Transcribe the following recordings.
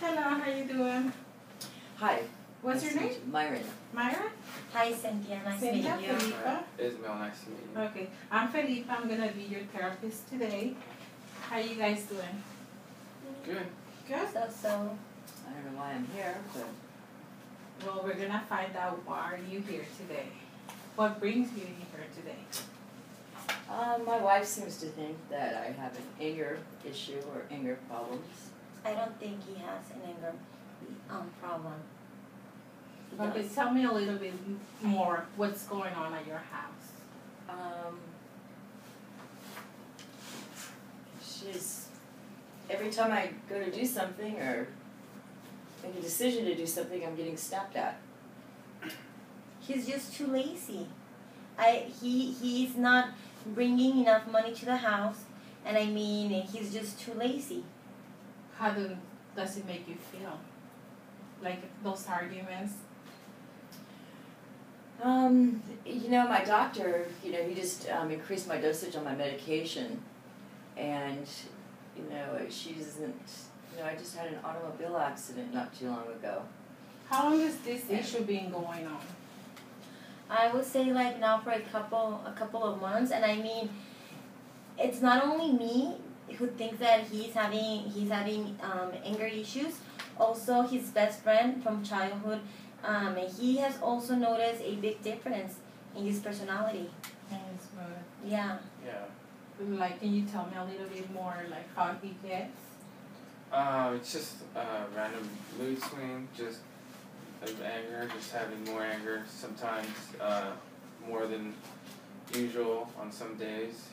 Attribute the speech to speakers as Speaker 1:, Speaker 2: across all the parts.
Speaker 1: Hello, how you doing?
Speaker 2: Hi.
Speaker 1: What's your name?
Speaker 2: Myron.
Speaker 1: Myra?
Speaker 3: Hi, Cynthia. Nice to meet
Speaker 1: Cynthia,
Speaker 3: you.
Speaker 1: Felipa.
Speaker 4: Ismael, nice to meet you.
Speaker 1: Okay, I'm Felipa. I'm gonna be your therapist today. How you guys doing?
Speaker 4: Good.
Speaker 1: Good?
Speaker 3: So.
Speaker 2: I don't know why I'm here, but
Speaker 1: Well, we're gonna find out why are you here today. What brings you here today?
Speaker 2: my wife seems to think that I have an anger issue or anger problems.
Speaker 3: I don't think he has an anger problem. He
Speaker 1: Okay,
Speaker 3: does.
Speaker 1: tell me a little bit more. What's going on at your house?
Speaker 2: She's every time I go to do something or make a decision to do something, I'm getting snapped at.
Speaker 3: He's just too lazy. He's not bringing enough money to the house, and I mean he's just too lazy.
Speaker 1: How does it make you feel? Like those arguments?
Speaker 2: My doctor, he just increased my dosage on my medication, and she doesn't. I just had an automobile accident not too long ago.
Speaker 1: How long has this issue been going on?
Speaker 3: I would say like now for a couple of months, and I mean, it's not only me who thinks that he's having anger issues. Also, his best friend from childhood, he has also noticed a big difference in his personality.
Speaker 1: That's good.
Speaker 3: Yeah.
Speaker 4: Yeah.
Speaker 1: Like, can you tell me a little bit more, like how he gets?
Speaker 4: It's just a random mood swing, just of anger, just having more anger, sometimes more than usual on some days.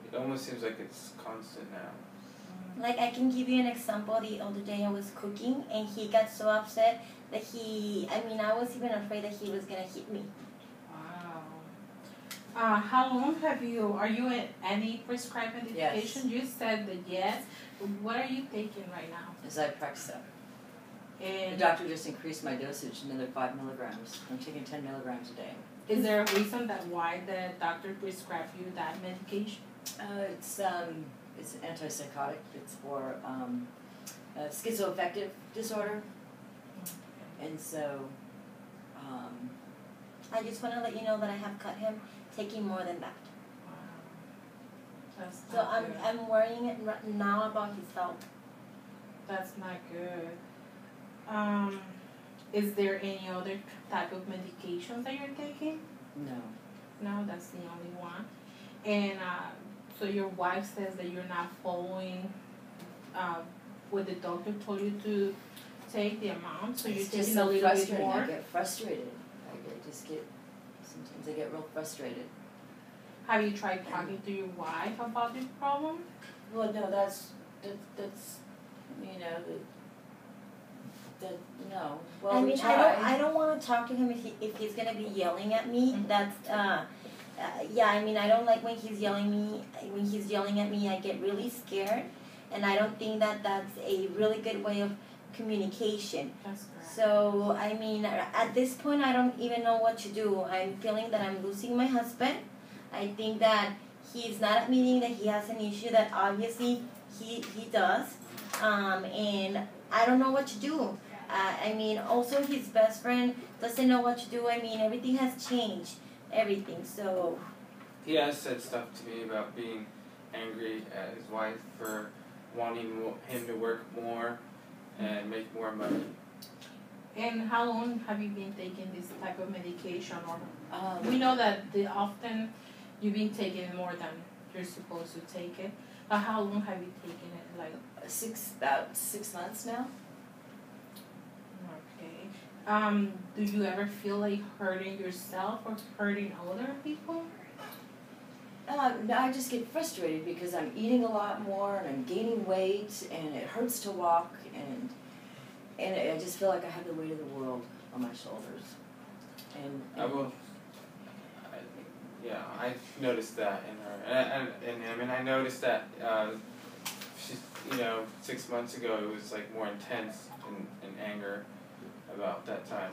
Speaker 4: It almost seems like it's constant now.
Speaker 3: Like, I can give you an example. The other day I was cooking, and he got so upset that I was even afraid that he was going to hit me.
Speaker 1: Wow. How long are you at any prescribed medication?
Speaker 2: Yes.
Speaker 1: You said that yes. What are you taking right now?
Speaker 2: Zyprexa. The
Speaker 1: And
Speaker 2: doctor just increased my dosage another 5 milligrams. I'm taking 10 milligrams a day.
Speaker 1: is there a reason why the doctor prescribed you that medication?
Speaker 2: It's an antipsychotic. It's for schizoaffective disorder, and so
Speaker 3: I just want to let you know that I have cut him taking more than that.
Speaker 1: Wow. That's
Speaker 3: So
Speaker 1: not good.
Speaker 3: I'm worrying right now about his health.
Speaker 1: That's not good. Is there any other type of medications that you're taking?
Speaker 2: no.
Speaker 1: No, that's the only one. And so your wife says that you're not following what the doctor told you to take the amount, so you're
Speaker 2: It's just
Speaker 1: taking a
Speaker 2: so
Speaker 1: little bit
Speaker 2: frustrating.
Speaker 1: more.
Speaker 2: I get frustrated. Sometimes I get real frustrated.
Speaker 1: Have you tried talking to your wife about this problem?
Speaker 2: Well, no, that's no. Well,
Speaker 3: I
Speaker 2: we
Speaker 3: mean,
Speaker 2: tried.
Speaker 3: I don't want to talk to him if he's gonna be yelling at me.
Speaker 1: Mhm.
Speaker 3: That's yeah. I mean, I don't like when he's yelling at me. I get really scared, and I don't think that that's a really good way of communication.
Speaker 1: That's correct.
Speaker 3: So I mean, at this point, I don't even know what to do. I'm feeling that I'm losing my husband. I think that he's not admitting that he has an issue that obviously he does, and I don't know what to do. I mean, also his best friend doesn't know what to do. I mean, everything has changed, everything. So
Speaker 4: He has said stuff to me about being angry at his wife for wanting him to work more and make more money.
Speaker 1: And how long have you been taking this type of medication? Or we
Speaker 2: Um,
Speaker 1: know that often you've been taking it more than you're supposed to take it. But how long have you taken it? Like,
Speaker 2: about 6 months now.
Speaker 1: okay. Do you ever feel like hurting yourself or hurting other people?
Speaker 2: No, I just get frustrated because I'm eating a lot more and I'm gaining weight and it hurts to walk and I just feel like I have the weight of the world on my shoulders. And
Speaker 4: I noticed that in her, and him, and I noticed that she's, 6 months ago it was like more intense in anger about that time.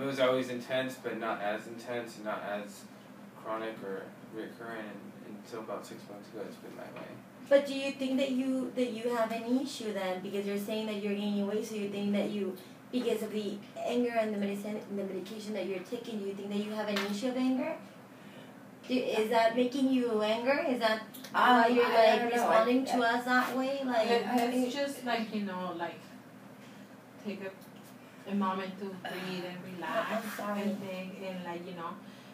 Speaker 4: It was always intense, but not as intense, not as chronic or recurrent until about 6 months ago. It's been that way.
Speaker 3: But do you think that you have an issue then, because you're saying that you're gaining weight? So you think that you, because of the anger and the medication that you're taking, do you think that you have an issue of anger? Is that making you anger? Is that why you're like responding to us that way? Like
Speaker 1: it's just like, you know, like take a moment to breathe and relax and think, and like, you know,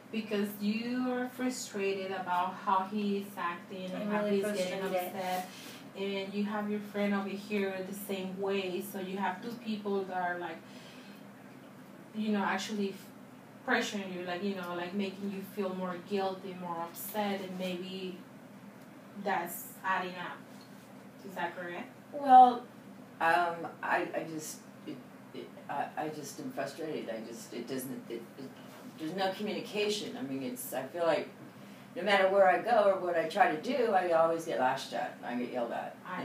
Speaker 1: because you are frustrated about how he is acting and how he's getting upset, and you have your friend over here the same way, so you have two people that are like, you know, actually pressuring you, like, you know, like making you feel more guilty, more upset, and maybe that's adding up. Is that correct?
Speaker 2: Well, I just am frustrated. There's no communication. I mean, I feel like no matter where I go or what I try to do, I always get lashed at. I get yelled at. I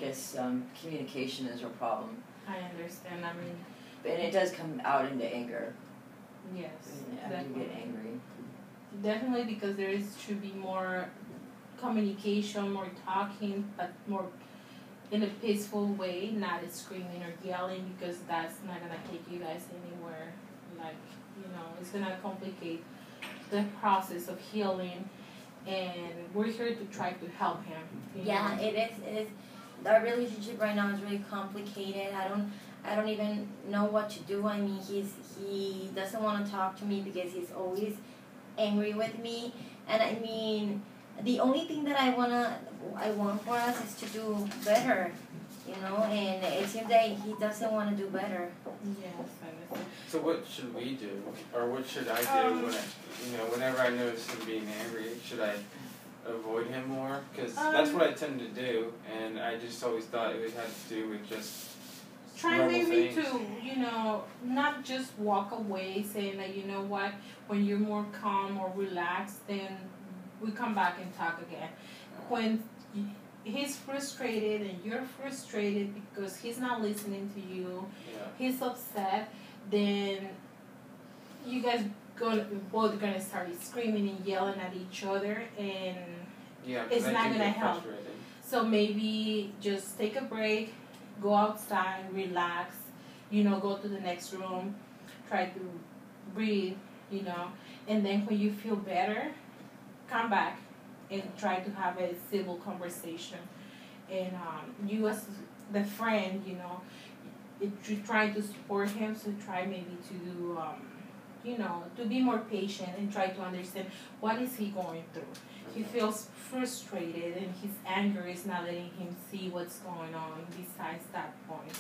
Speaker 2: guess communication is a problem.
Speaker 1: I understand. I mean,
Speaker 2: and it does come out into anger.
Speaker 1: Yes,
Speaker 2: I do get angry.
Speaker 1: Definitely, because should be more communication, more talking, but more in a peaceful way, not screaming or yelling, because that's not gonna take you guys anywhere. Like, you know, it's gonna complicate the process of healing, and we're here to try to help him.
Speaker 3: Yeah, know? It is. Our relationship right now is really complicated. I don't even know what to do. I mean, he doesn't want to talk to me because he's always angry with me. And I mean, the only thing that I want for us is to do better, you know. And it seems that he doesn't want to do better.
Speaker 1: Yes, I understand.
Speaker 4: So what should we do, or what should I do whenever I notice him being angry? Should I avoid him more? Because that's what I tend to do, and I just always thought it had to do with just
Speaker 1: try maybe to, you know, not just walk away saying that, you know what, when you're more calm or relaxed, then we come back and talk again. When he's frustrated and you're frustrated because he's not listening to you, he's upset, then you guys both gonna start screaming and yelling at each other, and it's not gonna help. So maybe just take a break, go outside, relax, you know, go to the next room, try to breathe, you know, and then when you feel better, come back and try to have a civil conversation. And you as the friend, you know, you're trying to support him, so try maybe to do, you know, to be more patient and try to understand what is he going through. He feels frustrated, and his anger is not letting him see what's going on besides that point.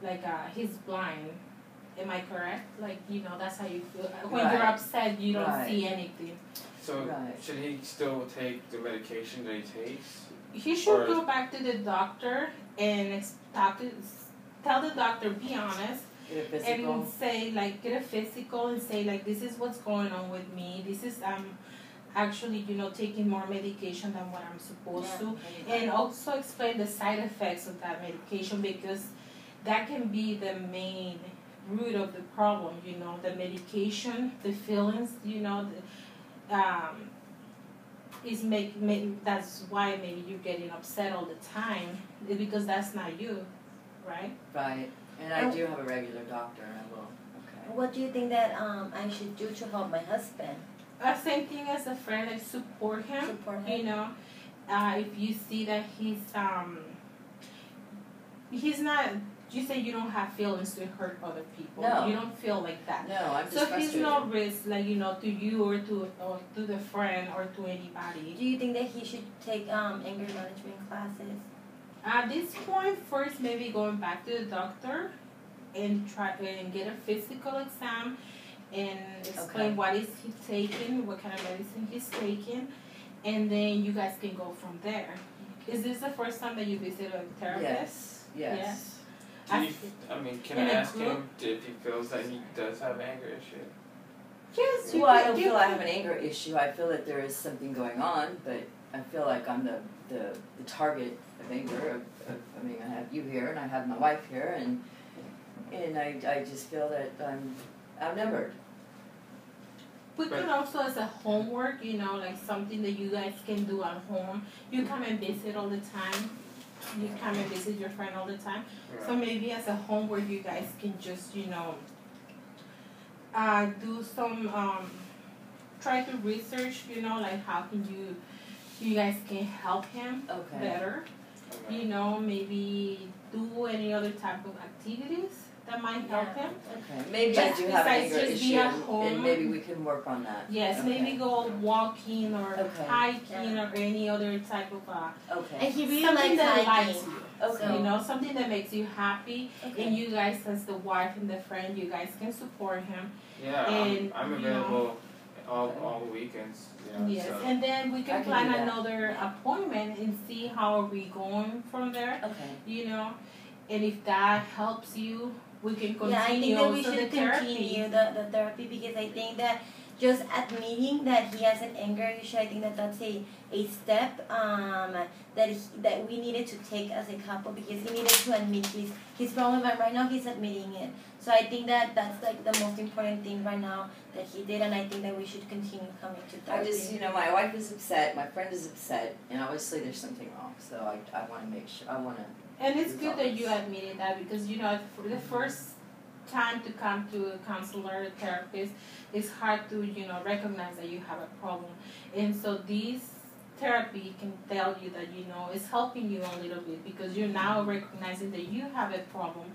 Speaker 1: Like, he's blind. Am I correct? Like, you know, that's how you feel. When you're upset, you don't see anything.
Speaker 4: So should he still take the medication that he takes?
Speaker 1: He should go back to the doctor and tell the doctor, be honest, and say, like, get a physical and say, like, this is what's going on with me. This is, actually, you know, taking more medication than what I'm supposed to. And also explain the side effects of that medication, because that can be the main root of the problem, you know, the medication, the feelings, you know, that's why maybe you're getting upset all the time, because that's not you, right?
Speaker 2: Right. And I do have a regular doctor, and I will. Okay.
Speaker 3: What do you think that I should do to help my husband?
Speaker 1: Same thing as a friend, like support him. You know, if you see that he's not. You say you don't have feelings to hurt other people.
Speaker 2: No.
Speaker 1: You don't feel like that.
Speaker 2: No, I'm just
Speaker 1: so
Speaker 2: frustrated.
Speaker 1: he's no risk, like, you know, to you or to the friend or to anybody.
Speaker 3: Do you think that he should take anger management classes?
Speaker 1: At this point, first maybe going back to the doctor and try and get a physical exam and explain what is he taking, what kind of medicine he's taking, and then you guys can go from there. Is this the first time that you visit a therapist?
Speaker 2: Yes.
Speaker 4: Can I ask him if he feels that he does have anger issue?
Speaker 1: Yes.
Speaker 2: Well, I don't feel I have an anger issue. I feel that there is something going on, but I feel like I'm the target of anger. I mean, I have you here, and I have my wife here, and I just feel that I'm outnumbered.
Speaker 1: we could also as a homework, you know, like something that you guys can do at home. You come and visit all the time. You come and visit your friend all the time. So maybe as a homework, you guys can just, you know, do some, try to research, you know, like how can you guys can help him better. You know, maybe do any other type of activities that might help him.
Speaker 2: Okay, maybe I do have an anger issue, and maybe we can work on that.
Speaker 1: Yes, maybe go walking or hiking or any other type of
Speaker 3: And he really
Speaker 1: something
Speaker 3: likes
Speaker 1: that
Speaker 3: hiking.
Speaker 1: likes you. You know, something that makes you happy, and you guys as the wife and the friend, you guys can support him.
Speaker 4: Yeah,
Speaker 1: and,
Speaker 4: I'm available all the weekends. You know,
Speaker 1: yes,
Speaker 4: so.
Speaker 1: and then we can plan another appointment and see how are we going from there. You know, and if that helps you, we can continue.
Speaker 3: Yeah, I think that we should
Speaker 1: therapy.
Speaker 3: continue the therapy, because I think that just admitting that he has an anger issue, I think that that's a step that we needed to take as a couple, because he needed to admit his problem, and right now he's admitting it. So I think that that's like the most important thing right now that he did, and I think that we should continue coming to therapy.
Speaker 2: I just, you know, my wife is upset, my friend is upset, and obviously there's something wrong. So I want to make sure,
Speaker 1: And it's good that you admitted that, because, you know, for the first time to come to a counselor, a therapist, it's hard to, you know, recognize that you have a problem. And so this therapy can tell you that, you know, it's helping you a little bit, because you're now recognizing that you have a problem.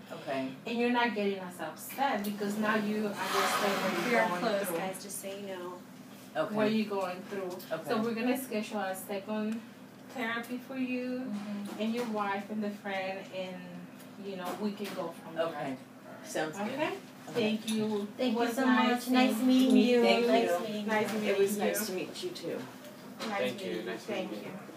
Speaker 1: And you're not getting as upset, because now you understand what you're going through.
Speaker 5: Guys, just so you know.
Speaker 1: What you're going through. So we're going to schedule a second therapy for you and your wife and the friend, and, you know, we can go from there.
Speaker 2: Sounds good.
Speaker 1: Thank you.
Speaker 3: Thank you so much. Nice meeting you.
Speaker 2: Thank you.
Speaker 3: Nice meeting you.
Speaker 1: Nice meeting you.
Speaker 2: It was nice to meet you too.
Speaker 1: Nice
Speaker 4: Thank you.
Speaker 1: meeting you.
Speaker 4: Nice meeting
Speaker 1: Thank
Speaker 4: you.
Speaker 1: you.